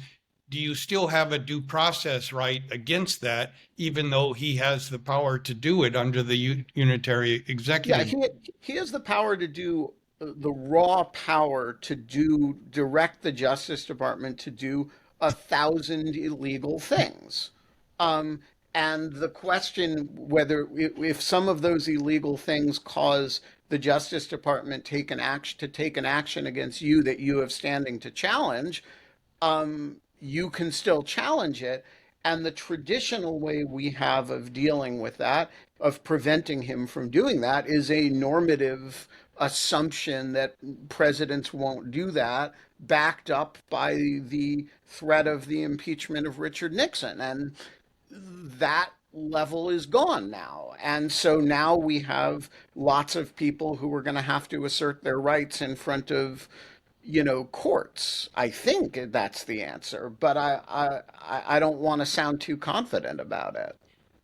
do you still have a due process right against that, even though he has the power to do it under the unitary Yeah, executive? he has the power to do the raw power to direct the Justice Department to do 1,000 illegal things. Um, and the question whether if some of those illegal things cause the Justice Department take an action against you that you have standing to challenge, you can still challenge it. And the traditional way we have of dealing with that, of preventing him from doing that, is a normative assumption that presidents won't do that, backed up by the threat of the impeachment of Richard Nixon. And that level is gone now. And so now we have lots of people who are going to have to assert their rights in front of, courts. I think that's the answer, but I don't want to sound too confident about it.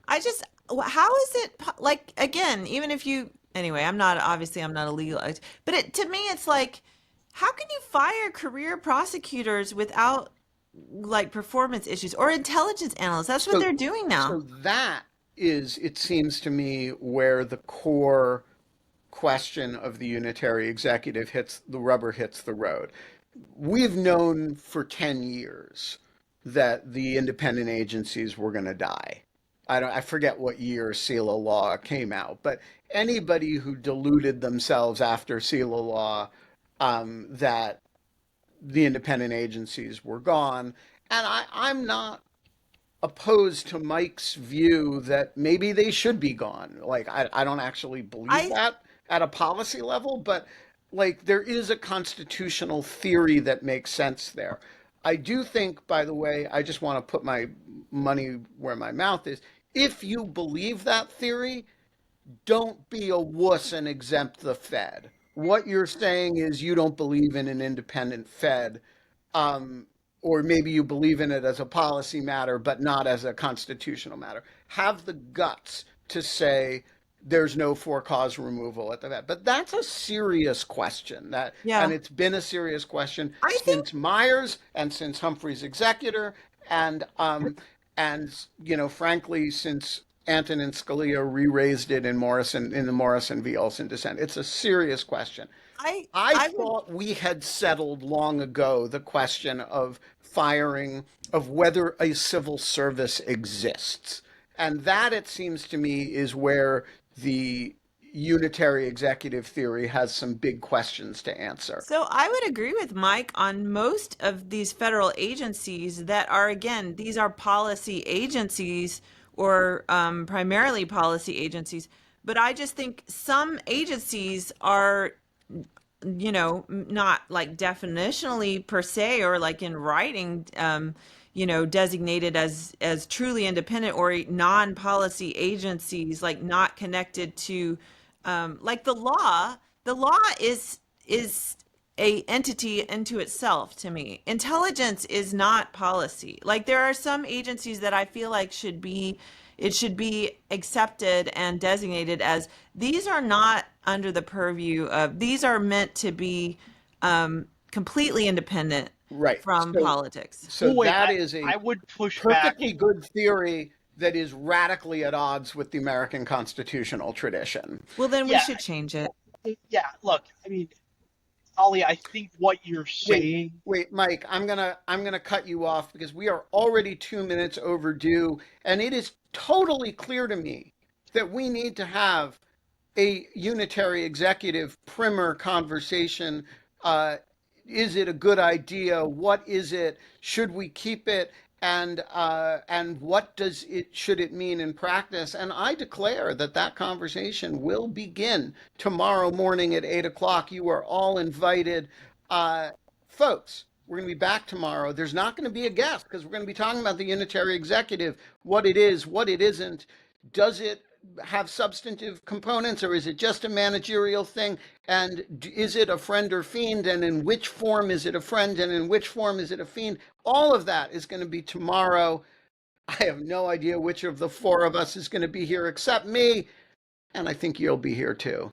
I just, how is it like, again, even if you, anyway, I'm not a legal, but to me, it's like, how can you fire career prosecutors without like performance issues or intelligence analysts? That's what So, they're doing now. so that is, it seems to me, where the core question of the unitary executive the rubber hits the road. We've known for 10 years that the independent agencies were going to die. I forget what year Seal of Law came out, but anybody who deluded themselves after Seal of Law, that the independent agencies were gone. And I'm not opposed to Mike's view that maybe they should be gone. Like, I don't actually believe I, that at a policy level, but like there is a constitutional theory that makes sense there. I do think, by the way, I just want to put my money where my mouth is. If you believe that theory, don't be a wuss and exempt the Fed. What you're saying is you don't believe in an independent Fed, um, or maybe you believe in it as a policy matter, but not as a constitutional matter. Have the guts to say there's no for cause removal at the Fed. But that's a serious question. And yeah, it's been a serious question I think, since Myers and since Humphrey's executor, and frankly, since Antonin Scalia re-raised it in the Morrison v. Olson dissent. It's a serious question. I I would, thought we had settled long ago the question of firing, of whether a civil service exists. And that, it seems to me, is where the unitary executive theory has some big questions to answer. so I would agree with Mike on most of these federal agencies that are, again, these are policy agencies or primarily policy agencies. But I just think some agencies are, not like definitionally per se or like in writing, designated as truly independent or non-policy agencies, like not connected to, like the law. The law is a entity into itself to me. Intelligence is not policy. Like there are some agencies that I feel like it should be accepted and designated as these are not under the purview of, these are meant to be completely independent Right. from politics. So Well, wait, that is a I would push back. perfectly good theory that is radically at odds with the American constitutional tradition. Well, then we Yeah, should change it. yeah. Look, I mean, Ollie, I think what you're Wait, saying. wait, Mike, I'm gonna cut you off because we are already 2 minutes overdue, and it is totally clear to me that we need to have a unitary executive primer conversation. Uh, is it a good idea? What is it? Should we keep it? And what does it should it mean in practice? And I declare that that conversation will begin tomorrow morning at 8 o'clock. You are all invited, uh, folks. We're going to be back tomorrow. There's not going to be a guest because we're going to be talking about the unitary executive, what it is, what it isn't. Does it have substantive components or is it just a managerial thing? And is it a friend or fiend? And in which form is it a friend? And in which form is it a fiend? All of that is going to be tomorrow. I have no idea which of the four of us is going to be here except me. And I think you'll be here too.